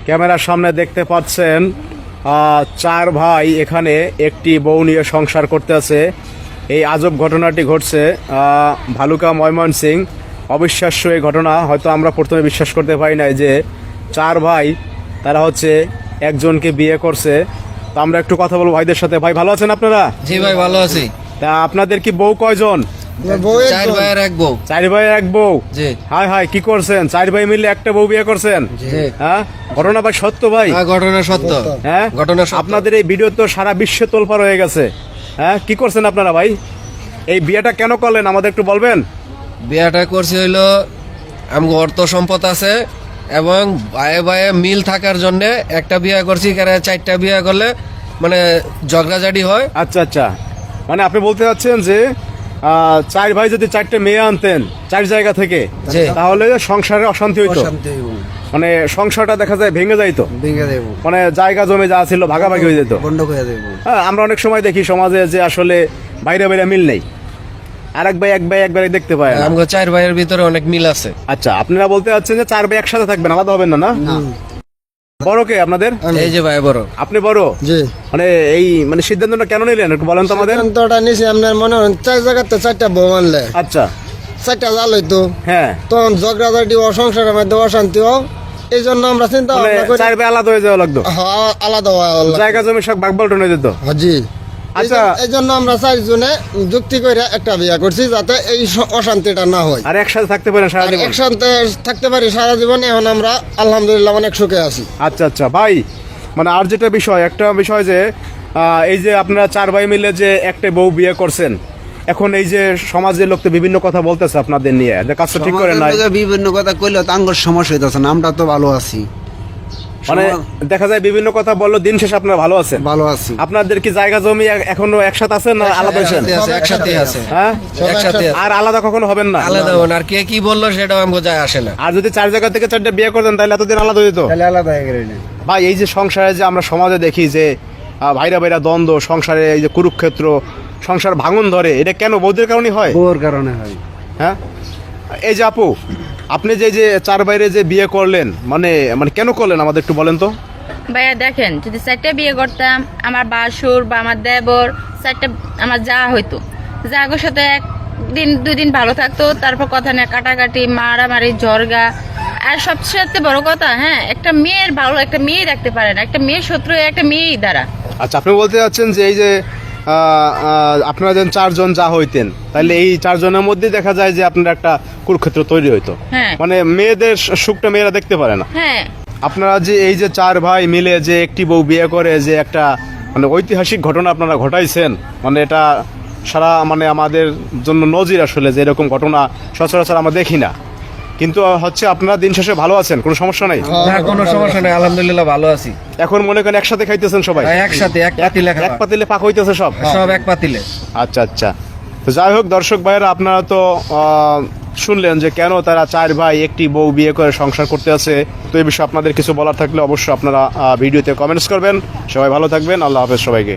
ক্যামেরার সামনে দেখতে পাচ্ছেন চার ভাই এখানে একটি বউ নিয়ে সংসার করতে আছে। এই আজব ঘটনাটি ঘটছে ভালুকা ময়মনসিংহ। অবিশ্বাস্য এই ঘটনা, হয়তো আমরা প্রথমে বিশ্বাস করতে পারি নাই যে চার ভাই তারা হচ্ছে একজনকে বিয়ে করছে। তো আমরা একটু কথা বলবো ভাইদের সাথে। ভাই ভালো আছেন আপনারা? জি ভাই ভালো আছি। তা আপনাদের কি বউ কয়জন? চার ভাইয়ের এক বউ। চার ভাইয়ের এক বউ? জি। হাই হাই, কি করছেন? চার ভাই মিলে একটা বউ বিয়ে করছেন? জি। হ্যাঁ, ঘটনা ভাই সত্য ভাই? হ্যাঁ, ঘটনা সত্য। হ্যাঁ, ঘটনা সত্য। আপনাদের এই ভিডিও তো সারা বিশ্বে তোলপাড় হয়ে গেছে। হ্যাঁ, কি করছেন আপনারা ভাই? এই বিয়েটা কেন করলেন আমাদের একটু বলবেন? বিয়েটা করছি হইলো আমার অর্থ সম্পদ আছে এবং ভাইয়ে ভাইয়ে মিল থাকার জন্য একটা বিয়ে করছি। কারণ চারটা বিয়ে করলে মানে ঝগড়াঝাটি হয়। আচ্ছা আচ্ছা, মানে আপনি বলতে চাচ্ছেন যে চার ভাই যদি চারটে মেয়ে আনতেন চার জায়গা থেকে, জি। তাহলে সংসারে অশান্তি হইতো, মানে সংসারটা দেখা যায় ভেঙে যাইতো, মানে জায়গা জমি যা ছিল ভাগাভাগি হয়ে যেত। হ্যাঁ, আমরা অনেক সময় দেখি সমাজে যে আসলে বাইরে বাইরে মিল নেই, আর এক ভাই একবারে দেখতে পায় না। আমাদের চার ভাইয়ের ভিতরে অনেক মিল আছে। আচ্ছা, আপনারা বলতে চাচ্ছেন যে চার ভাই একসাথে থাকবেন, আলাদা হবেন না? না, বড় কে আপনাদের? এই যে ভাই বড়। আপনি বড়? জি। মানে এই মানে সিদ্ধান্তটা কেন নিলেন একটু বলেন তো আমাদের। সিদ্ধান্তটা নিছি আপনার মনে হয় চার জায়গাতে চারটা বউ আনলে আচ্ছা, চারটা জাল হইতো, হ্যাঁ, তখন ঝগড়াঝাটি ও সংসারের মধ্যে অশান্তি হোক, এই জন্য আমরা চিন্তা মানে ভাবনা করি চার ভাই আলাদা হয়ে যাওয়া লাগতো, আলাদা হওয়া হলো। জায়গা জমি সব ভাগবন্টন হয়ে যেত। জি। আচ্ছা, এই জন্য আমরা চারজনে যুক্তি করে একটা বিয়ে করছি যাতে এই অশান্তিটা না হয়, আর একসাথে থাকতে পারেন সারা আর জীবন। একসাথে থাকতে পারি সারা জীবন। এখন আমরা আলহামদুলিল্লাহ অনেক সুখে আছি। আচ্ছা আচ্ছা ভাই, মানে আর যেটা বিষয়, একটা বিষয় যে এই যে আপনারা চার ভাই মিলে যে একটা বউ বিয়ে করছেন, এখন এই যে সমাজের লোক তো বিভিন্ন কথা বলতেছে আপনাদের নিয়ে, যে কাজটা ঠিক করে নাই, বিভিন্ন কথা কইলে তো আঙ্গুর সমস্যা হইতেছে না। আমরা তো ভালো আছি, মানে দেখা যায় বিভিন্ন কথা বললো, দিন শেষে আপনারা ভালো আছেন। ভালো আছি। আপনাদের কি জায়গা জমি এখনো একসাথে আছেন না আলাদা হয়েছেন? একসাথে আছে। হ্যাঁ, একসাথে আছে। আর আলাদা কখনো হবেন না? আলাদা হবেন, আর কে কি বললো সেটাও আমাকে যায় আসে না। আর যদি চার জায়গা থেকে চারটে বিয়ে করতেন তাহলে এতদিন আলাদা হয়ে যেত। তাহলে আলাদা হয়ে গেলে ভাই, এই যে সংসারে যে আমরা সমাজে দেখি যে ভাইরা ভাইরা দ্বন্দ্ব, সংসারে এই যে কুরুক্ষেত্র, সংসার ভাঙন ধরে, এটা কেন বৌদের কারণে হয়? বউর কারণে হয়। হ্যাঁ, এই যে আপু, আপনি যে চার বাইরে যে বিয়ে করলেন, মানে মানে কেন করলেন আমাদের একটু বলেন তো। ভাইয়া দেখেন, যদি চারটে বিয়ে করতাম, আমার বাসুর বা আমার দেবর চারটে আমার যা হইতো, যাগোর সাথে একদিন দুই দিন ভালো থাকতো, তারপর কথা না কাটাকাটি, মারামারি, ঝরগা। আর সবচেয়ে বড় কথা, হ্যাঁ, একটা মেয়ের ভালো একটা মেয়ে রাখতে পারে না, একটা মেয়ের শত্রু একটা মেয়েই দ্বারা। আচ্ছা, আপনি বলতে চাচ্ছেন যে এই যে আপনারা যেন চারজন যা হইতেন, তাহলে এই চারজনের মধ্যে দেখা যায় যে আপনার একটা কুরুক্ষেত্র তৈরি হইতো। হ্যাঁ। মানে মেয়েদের সুখটা মেয়েরা দেখতে পারে না। হ্যাঁ, আপনারা যে এই যে চার ভাই মিলে যে একটি বউ বিয়ে করে যে একটা মানে ঐতিহাসিক ঘটনা আপনারা ঘটাইছেন, মানে এটা সারা মানে আমাদের জন্য নজির আসলে, যে এরকম ঘটনা সচরাচর আমরা দেখি না। কিন্তু হচ্ছে আপনারা দিন শেষে ভালো আছেন, কোনো সমস্যা নাই? না, কোনো সমস্যা নেই, আলহামদুলিল্লাহ ভালো আছি। এখন মনে করেন একসাথে খাইতেছেন সবাই? একসাথে এক পাতিলে এক পাতিলে পাক হইতেছে সব? সব এক পাতিলে। আচ্ছা আচ্ছা, তো যাই হোক দর্শক ভাইয়েরা, আপনারা তো শুনলেন যে কেন তারা চার ভাই একটি বউ বিয়ে করে সংসার করতে আছে। তো এই বিষয়ে আপনাদের কিছু বলার থাকলে অবশ্যই আপনারা ভিডিওতে কমেন্টস করবেন। সবাই ভালো থাকবেন, আল্লাহ হাফেজ সবাইকে।